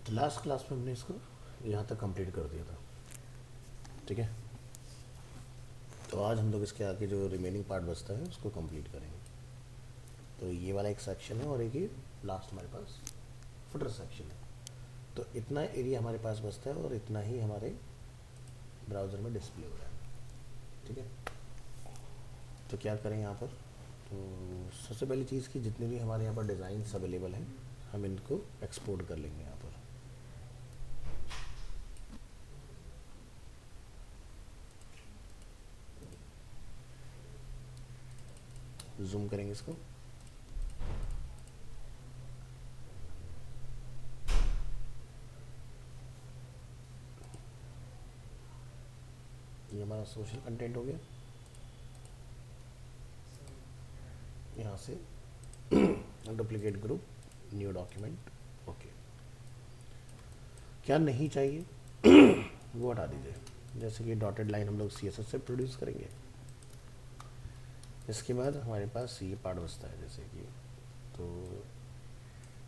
तो last class में हमने इसको यहाँ तक कंप्लीट कर दिया था, ठीक है। तो आज हम लोग इसके आगे जो रिमेनिंग पार्ट बचता है उसको कंप्लीट करेंगे। तो ये वाला एक सेक्शन है और एक ये लास्ट हमारे पास फुटर सेक्शन है। तो इतना एरिया हमारे पास बचता है और इतना ही हमारे ब्राउज़र में डिस्प्ले हो रहा है, ठीक है। तो क्या करें यहाँ पर, तो सबसे पहली चीज़ की जितने भी हमारे यहाँ पर डिज़ाइंस अवेलेबल हैं हम इनको एक्सपोर्ट कर लेंगे यहाँ पर। जूम करेंगे इसको, ये हमारा सोशल कंटेंट हो गया। यहाँ से duplicate group, new document, okay. क्या नहीं चाहिए वो हटा दीजिए। जैसे कि डॉटेड लाइन हम लोग CSS से प्रोड्यूस करेंगे। इसके बाद हमारे पास ये पार्ट बचता है, जैसे कि तो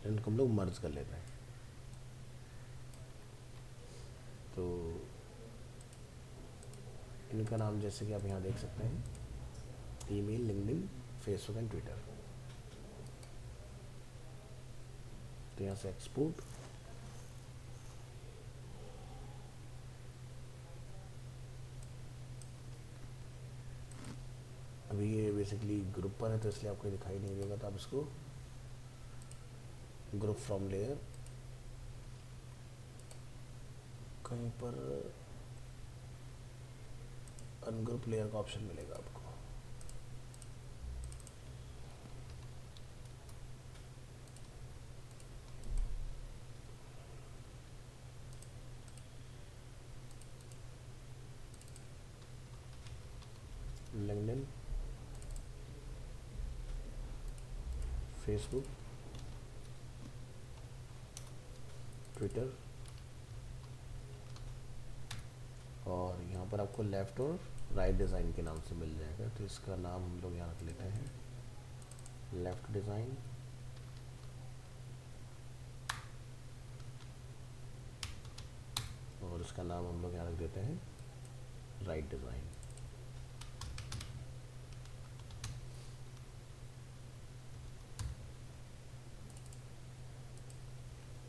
इनको हम लोग मर्ज कर लेते हैं। तो इनका नाम जैसे कि आप यहाँ देख सकते हैं, email, LinkedIn, Facebook and Twitter. तो यहाँ से एक्सपोर्ट, अभी ये बेसिकली ग्रुप पर है तो इसलिए आपको दिखाई नहीं देगा, तो आप इसको ग्रुप फ्रॉम लेयर कहीं पर अनग्रुप लेयर का ऑप्शन मिलेगा आपको। लिंक्डइन, फेसबुक, ट्विटर, और यहाँ पर आपको लेफ़्ट और राइट डिज़ाइन के नाम से मिल जाएगा। तो इसका नाम हम लोग यहाँ रख लेते हैं लेफ़्ट डिज़ाइन, और इसका नाम हम लोग यहाँ रख देते हैं राइट डिज़ाइन।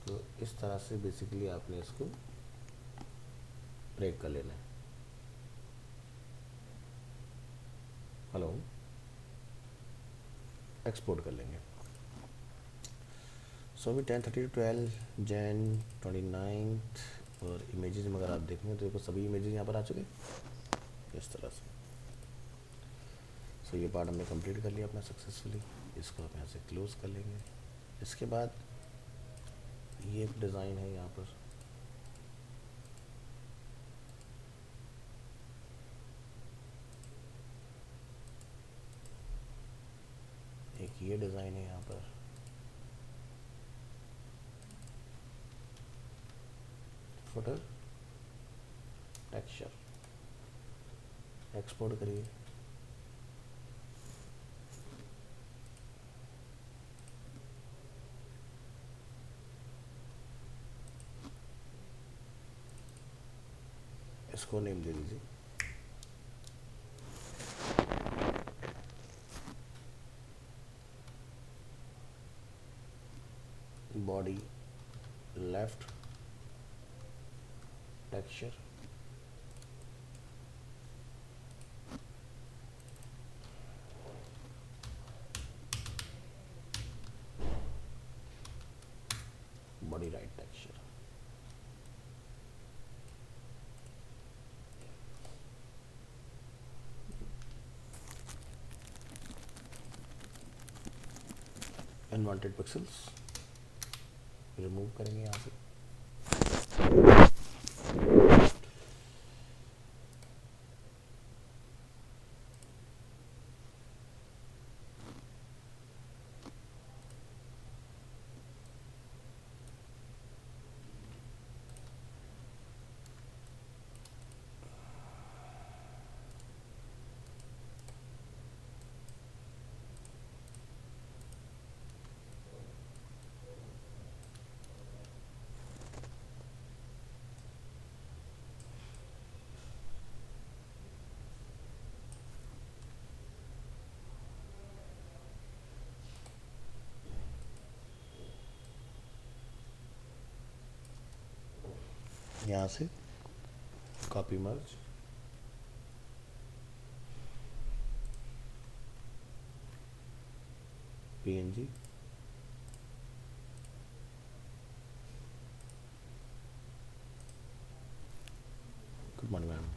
तो इस तरह से बेसिकली आपने इसको ब्रेक कर लेना है। हेलो, एक्सपोर्ट कर लेंगे। सो अभी 10:30 to 12 जैन 29, और इमेजेस में अगर आप देखेंगे तो देखो सभी इमेजेस यहाँ पर आ चुके इस तरह से। सो ये पार्ट हमने कंप्लीट कर लिया अपना सक्सेसफुली। इसको आप यहाँ से क्लोज कर लेंगे। इसके बाद ये एक डिज़ाइन है यहाँ पर, एक ये डिज़ाइन है यहाँ पर, फुटर टेक्सचर, एक्सपोर्ट करिए। इसको नेम दे दीजिए body left texture, body right texture. Unwanted pixels remove करेंगे यहाँ से। यहाँ से copy merge, PNG, good morning ma'am.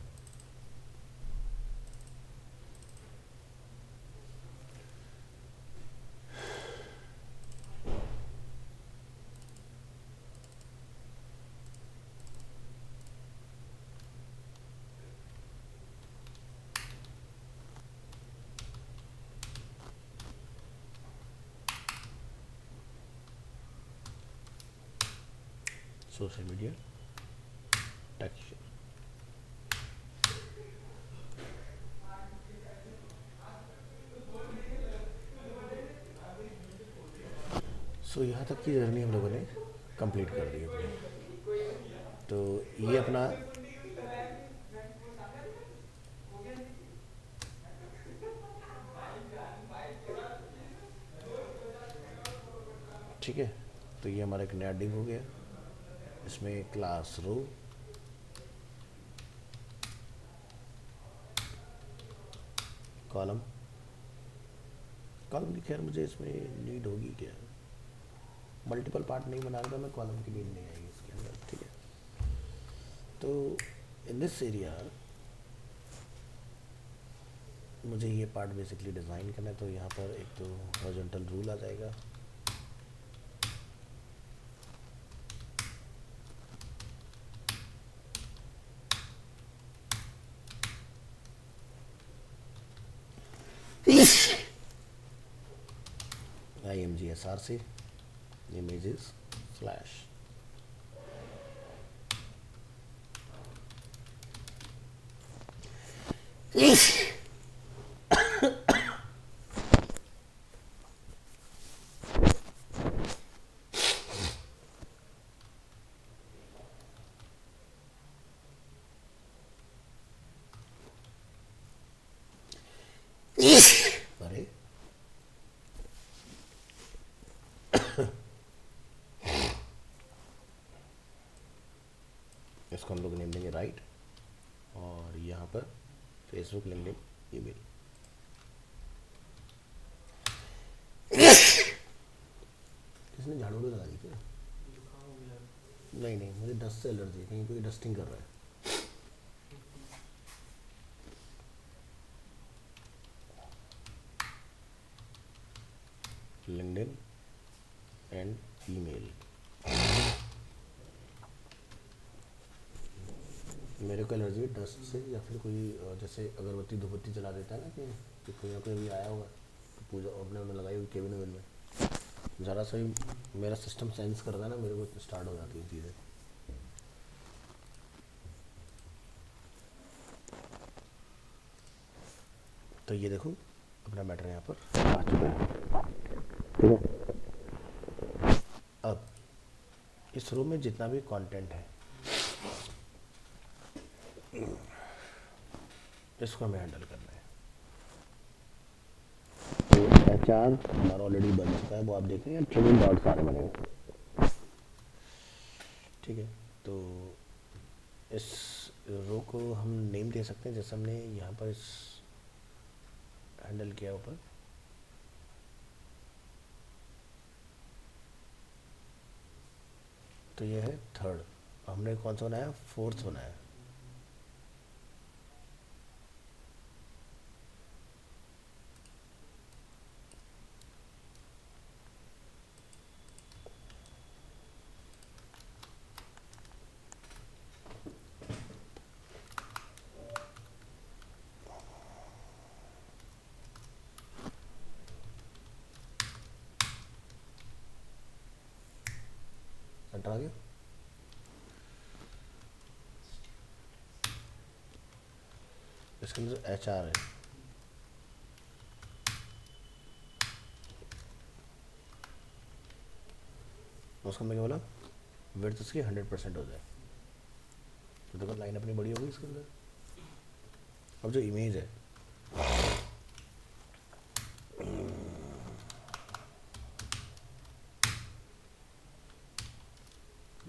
Social media texture, so यहाँ तक की जर्नी हम लोगों ने कंप्लीट कर दी अपनी। तो ये अपना ठीक है। तो ये हमारा एक नया डिव हो गया, इसमें क्लास रो, कॉलम, कॉलम की खैर मुझे इसमें नीड होगी क्या, मल्टीपल पार्ट नहीं बना रहा मैं, कॉलम की नीड नहीं आएगी इसके अंदर, ठीक है। तो इन दिस एरिया मुझे ये पार्ट बेसिकली डिज़ाइन करना है। तो यहाँ पर एक तो हॉरिजॉन्टल रूल आ जाएगा, IMGSR से images फ्लैश, अरे इसको हम लोग नेम देंगे राइट, और यहाँ पर फेसबुक, लिंक्डइन, ईमेल। किसने झाड़ू भी लगा दी क्या? नहीं नहीं, मुझे डस्ट से एलर्जी है, कहीं कोई डस्टिंग कर रहा है। लिंक्डइन एंड ईमेल, मेरे को एलर्जी है डस्ट से, या फिर कोई जैसे अगरबत्ती धूपबत्ती जला देता है ना कि कोई ना कोई भी आया होगा तो पूजा अपने में लगाई हुई केबिन वेबिन में, ज़रा सा ही मेरा सिस्टम सेंस करता है ना, मेरे को स्टार्ट हो जाती हैं चीज़ें। तो ये देखो अपना मैटर यहाँ पर आ चुका है, ठीक है। अब इस रो में जितना भी कंटेंट है इसको हमें हैंडल करना है। तो HR हमारा ऑलरेडी बन चुका है, वो आप देख रहे हैं, ट्रिमिंग डॉट सारे बने हुए, ठीक है। तो इस रो को हम नेम दे सकते हैं, जैसे हमने यहाँ पर इस हैंडल किया ऊपर, तो ये है थर्ड, हमने कौन सा बनाया, फोर्थ बनाया। सेंटर आ गया। इसके अंदर HR है, उसको मैं क्या बोला, विड्थ इसकी 100% हो जाए। तो देखो लाइन अपनी बड़ी होगी इसके अंदर। अब जो इमेज है,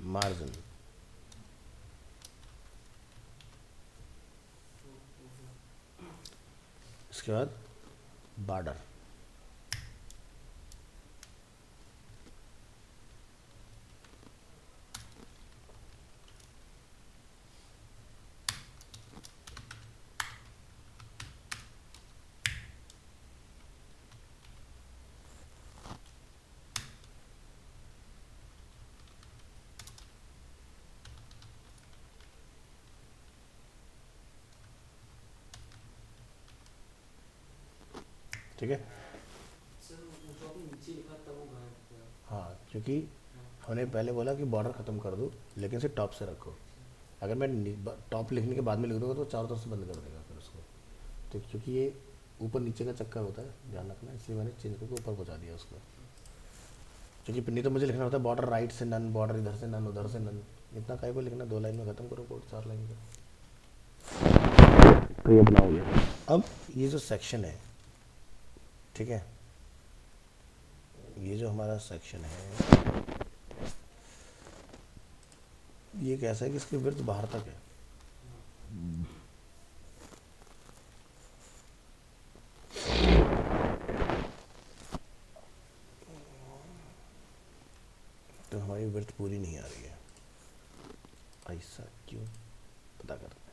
मार्जिन इसके बाद बॉर्डर, ठीक है। सर वो जो आपने नीचे लिखा था वो गायब हो गया। हाँ, क्योंकि हमने पहले बोला कि बॉर्डर ख़त्म कर दो, लेकिन इसे टॉप से रखो। अगर मैं टॉप लिखने के बाद में लिख दूंगा तो चारों तरफ से बंद कर देगा फिर उसको। तो क्योंकि ये ऊपर नीचे का चक्कर होता है, ध्यान रखना, इसलिए मैंने चेंज करके ऊपर पहुंचा दिया उसको। क्योंकि नहीं तो मुझे लिखना होता है बॉर्डर राइट से नन, बॉर्डर इधर से नन, उधर से नन। इतना काय को लिखना, 2 लाइन में ख़त्म करो कोड, 4 लाइन का। तो ये अपना हो गया। अब ये जो सेक्शन है, ठीक है, ये जो हमारा सेक्शन है ये कैसा है कि इसकी विड्थ बाहर तक है। तो हमारी विड्थ पूरी नहीं आ रही है, ऐसा क्यों पता करते हैं।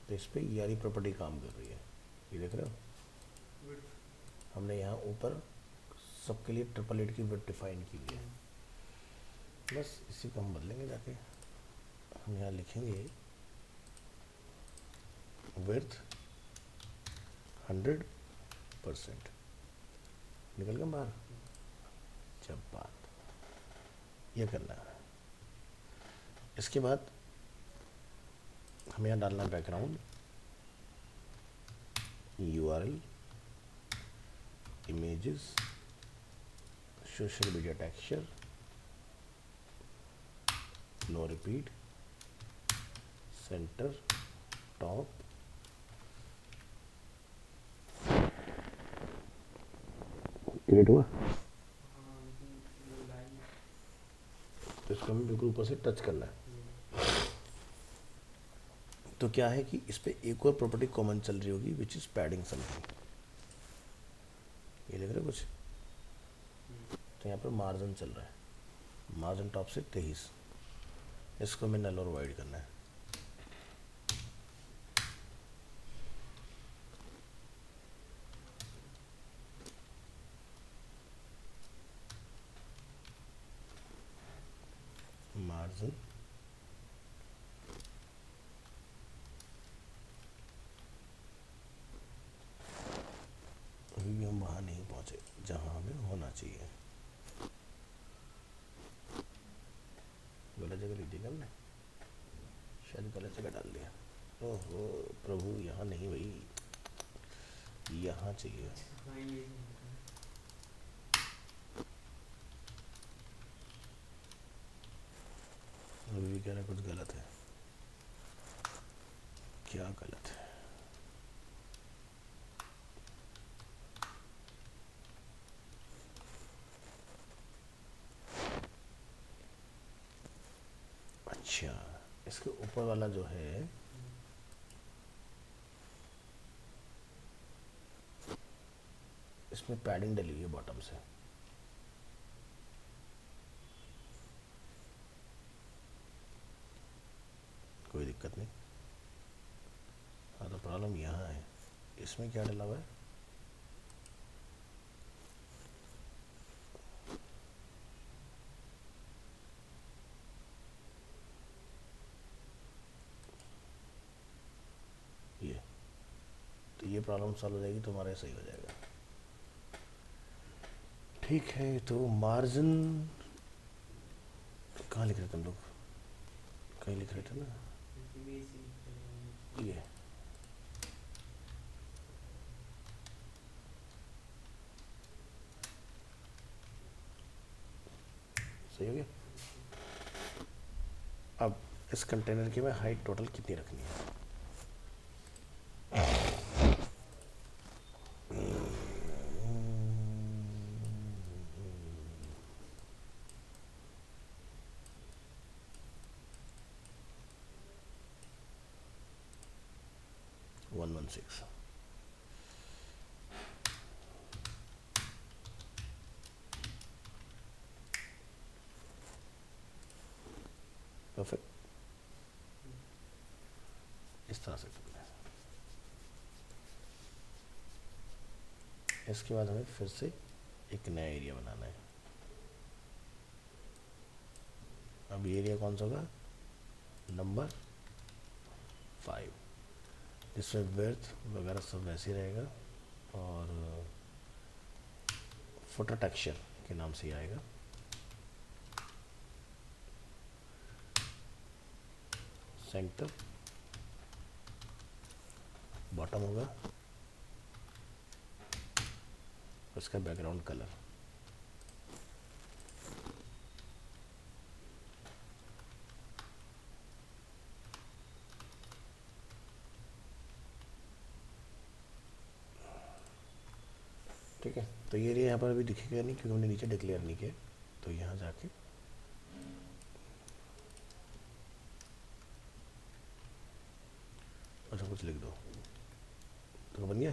तो इस पर ये वाली प्रॉपर्टी काम कर रही है, ये देख रहे हो। हमने यहाँ ऊपर सबके लिए 888 की विड्थ डिफाइन की हुई है, बस इसी को हम बदलेंगे जाके। हम यहाँ लिखेंगे विड्थ 100%, निकल गए बाहर। जब बात ये करना है, इसके बाद हमें यहाँ डालना background, URL, images, social media texture, no repeat, centre, top, edit हुआ। हाँ लेकिन वो लाइन तो इसको हमें बिल्कुल ऊपर से टच करना है। तो क्या है कि इस पे एक और प्रॉपर्टी कॉमन चल रही होगी, विच इज पैडिंग समथिंग। ये देख रहे हो कुछ, तो यहाँ पर मार्जिन चल रहा है, मार्जिन टॉप से 23, इसको हमें नल और वाइड करना है। मार्जिन अभी भी हम वहाँ नहीं पहुँचे जहाँ हमें होना चाहिए। गलत जगह लिख दिया हमने, शायद गलत जगह डाल दिया। ओहो प्रभु, यहाँ नहीं भाई, यहाँ चाहिए। हाँ ये अभी भी कह रहा कुछ गलत है, क्या गलत है। अच्छा, इसके ऊपर वाला जो है इसमें पैडिंग डली हुई है बॉटम से, कोई दिक्कत नहीं। हाँ तो प्रॉब्लम यहाँ है, इसमें क्या डला हुआ है, ये। तो ये प्रॉब्लम सॉल्व हो जाएगी तो हमारा सही हो जाएगा। ठीक है, तो मार्जिन कहाँ लिख रहे थे हम लोग, कहीं लिख रहे थे ना, ये सही हो गया। अब इस कंटेनर की मैं हाइट टोटल कितनी रखनी है, 116। परफेक्ट। इस तरह से करना है। इसके बाद हमें फिर से एक नया एरिया बनाना है। अब ये एरिया कौन सा होगा? नंबर 5, जिसमें विड्थ वगैरह सब वैसे ही रहेगा और फुटर टेक्सचर के नाम से ही आएगा। सेंटर बॉटम होगा, उसका बैकग्राउंड कलर। ठीक है, तो ये एरिया यहाँ पर अभी दिखेगा नहीं क्योंकि हमने नीचे डिक्लेयर नहीं किया। तो यहाँ जाके अच्छा कुछ लिख दो तो बन गया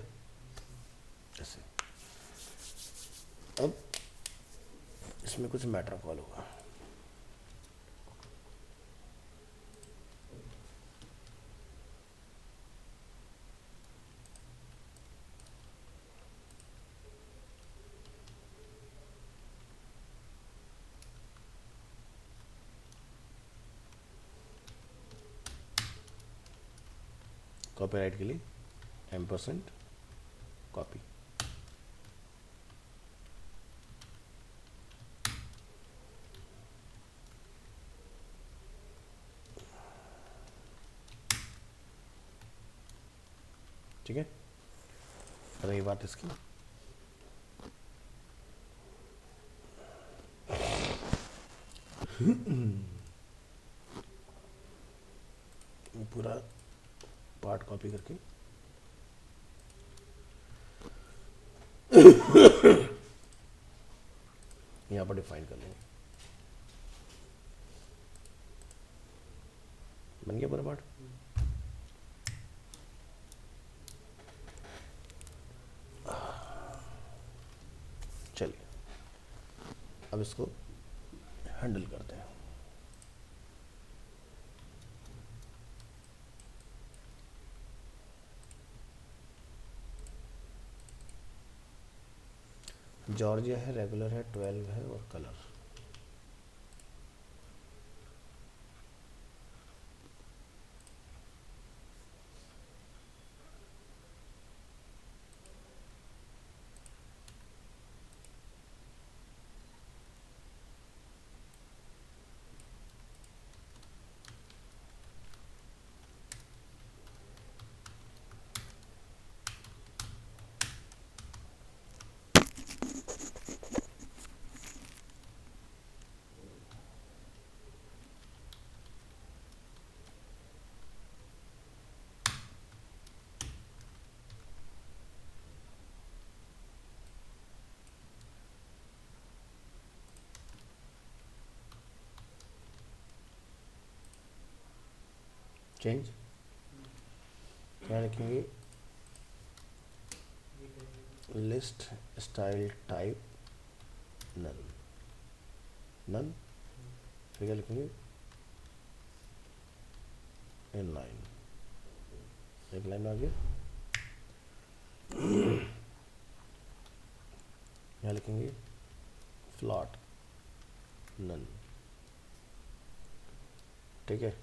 ऐसे। अब इसमें कुछ मैटर कॉल होगा। कॉपीराइट के लिए %, कॉपी। ठीक है, रही बात इसकी। पूरा पार्ट कॉपी करके यहाँ पर डिफाइन कर लेंगे। बन गया पूरा पार्ट। चलिए अब इसको हैंडल करते हैं। जॉर्जिया है, रेगुलर है, 12 है और कलर। चेंज क्या लिखेंगे? List style type none. None फिर क्या लिखेंगे? In line. एक लाइन में आ गया। यहाँ लिखेंगे फ्लॉट नन। ठीक है,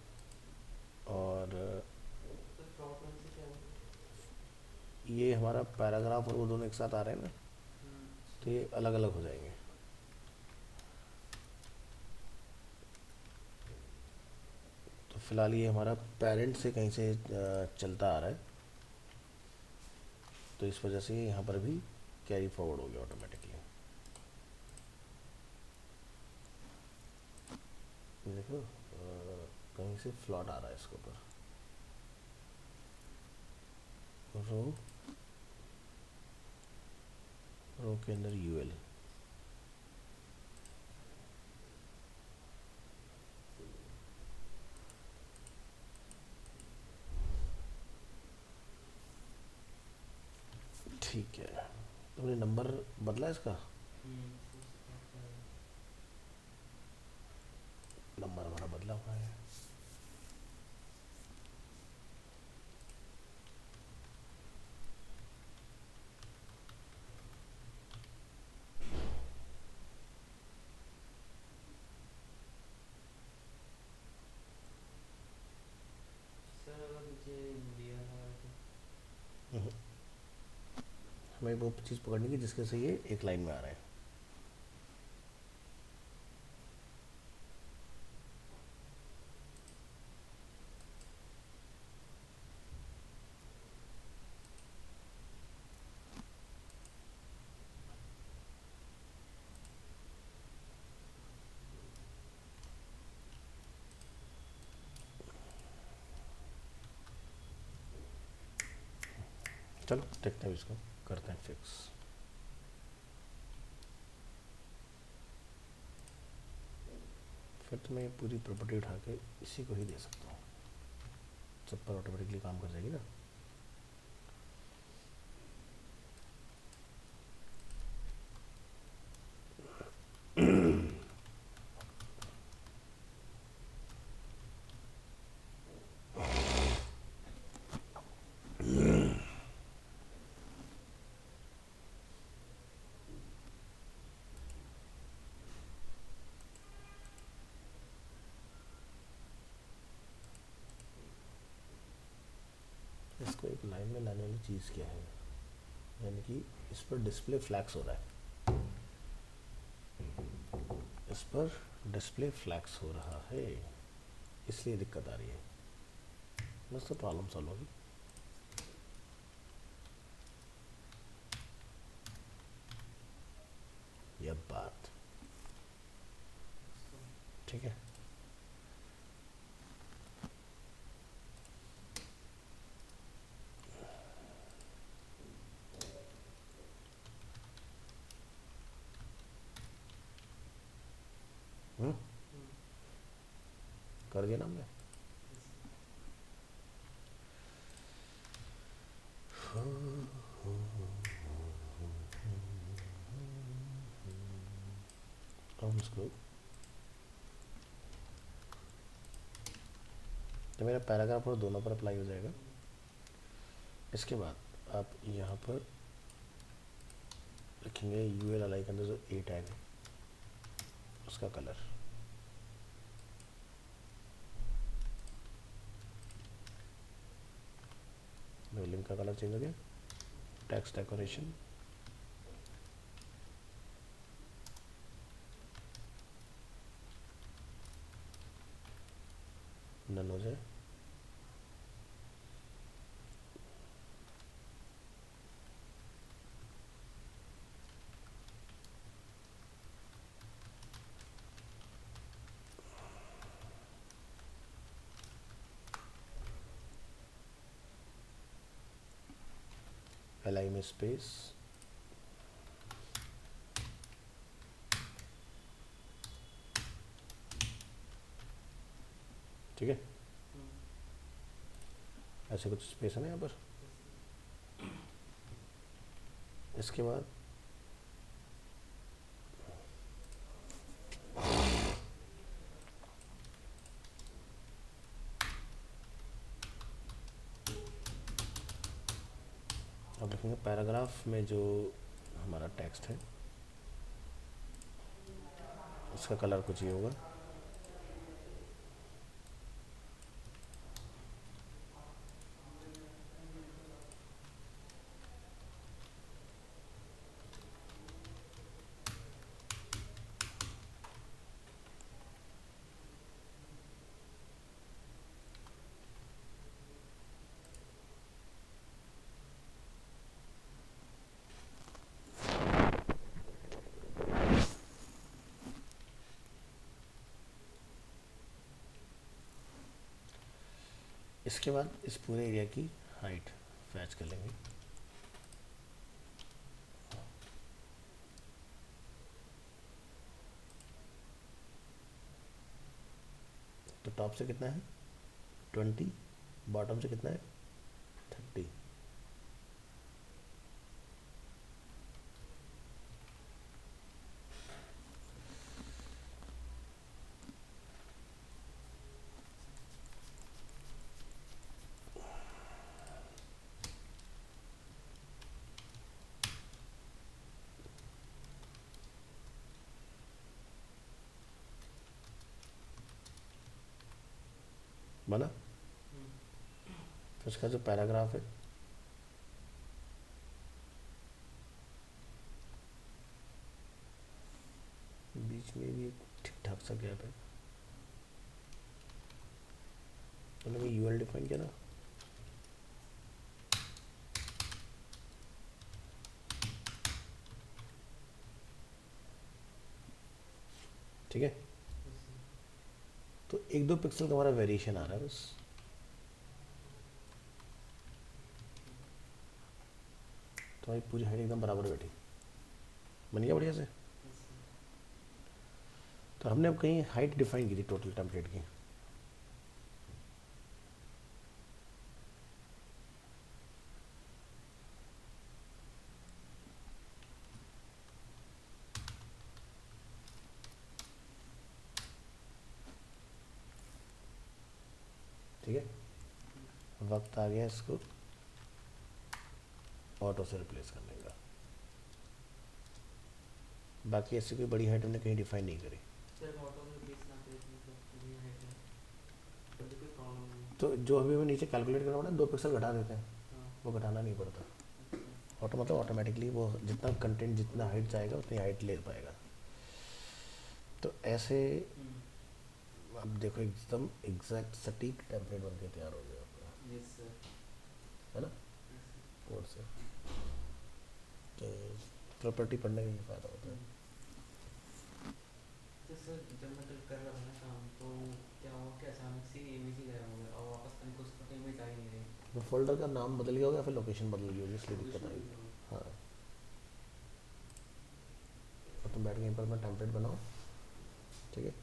और तो फ्लॉट वन से क्या होगा? ये हमारा पैराग्राफ और वो दोनों एक साथ आ रहे हैं ना, तो ये अलग अलग हो जाएंगे। तो फिलहाल ये हमारा पेरेंट से कहीं से चलता आ रहा है, तो इस वजह से यहाँ पर भी कैरी फॉरवर्ड हो गया ऑटोमेटिकली। देखो कहीं से फ्लॉट आ रहा है इसके ऊपर। रो के अंदर यूएल। ठीक है, तुमने नंबर बदला इसका? नंबर हमारा बदला हुआ है। सर अगर मुझे दिया था तो हम्म, हमें वो चीज़ पकड़नी है जिसके से ये एक लाइन में आ रहा है। चलो देखते हैं इसको, करते हैं फिक्स। फिर तो मैं ये पूरी प्रॉपर्टी उठा के इसी को ही दे सकता हूँ, सब पर ऑटोमेटिकली काम कर जाएगी ना। इसको एक लाइन में लाने वाली चीज़ क्या है, यानी कि इस पर डिस्प्ले फ्लैक्स हो रहा है, इस पर डिस्प्ले फ्लैक्स हो रहा है, इसलिए दिक्कत आ रही है। बस तो प्रॉब्लम सॉल्व होगी। यह बात ठीक है। हम्म, कर दिया ना हमने। अब इसको, तो मेरा पैराग्राफ और दोनों पर अप्लाई हो जाएगा। इसके बाद आप यहाँ पर लिखेंगे यूएल अलाई के अंदर जो ए टैग है उसका कलर, लिंक का कलर चेंज हो गया। टेक्स्ट डेकोरेशन, नन हो जाए। अलाई में स्पेस, ठीक है। ऐसे कुछ स्पेस है ना यहाँ पर। इसके बाद अब लिखेंगे पैराग्राफ में जो हमारा टेक्स्ट है उसका कलर कुछ ये होगा। इसके बाद इस पूरे एरिया की हाइट फैच कर लेंगे। तो टॉप से कितना है 20, बॉटम से कितना है 30। बना। फिर उसका जो पैराग्राफ है बीच में भी एक ठीक ठाक सा गैप है, मैंने यूएल डिफाइन किया ना, ठीक है। तो एक दो पिक्सल का हमारा वेरिएशन आ रहा है बस। तो भाई पूरी हाइट एकदम बराबर बैठी, बन गया बढ़िया से। तो हमने अब कहीं हाइट डिफाइन की थी टोटल टेम्पलेट की, ठीक है। वक्त आ गया इसको ऑटो से रिप्लेस करने का। बाकी ऐसी कोई बड़ी हाइट हमने कहीं डिफाइन नहीं करी। सर ऑटो में प्लीज ना करें, मतलब ये है क्या, तो कोई प्रॉब्लम नहीं। तो जो अभी हमें नीचे कैलकुलेट करना पड़ा 2 पिक्सल घटा देते हैं, हाँ। वो घटाना नहीं पड़ता। अच्छा। ऑटो मतलब ऑटोमेटिकली वो जितना कंटेंट जितना हाइट जाएगा उतनी हाइट ले पाएगा। तो ऐसे अब देखो एकदम एग्जैक्ट सटीक टेम्पलेट बन के तैयार हो गया आपका, यस सर। है ना, कोड से। तो प्रॉपर्टी पढ़ने का ये फ़ायदा होता है। तो सर जब मैं कल कर रहा था ना काम, तो क्या हुआ कि अचानक से इमेज ही गायब हो गया और वापस तक कुछ तो इमेज आ ही नहीं रही। वो फोल्डर का नाम बदल गया होगा या फिर लोकेशन बदल गई होगी, इसलिए दिक्कत लोकेशन आएगी। भी होगा। हाँ, और तुम बैठ के यहीं पर अपना टेम्पलेट बनाओ, ठीक है।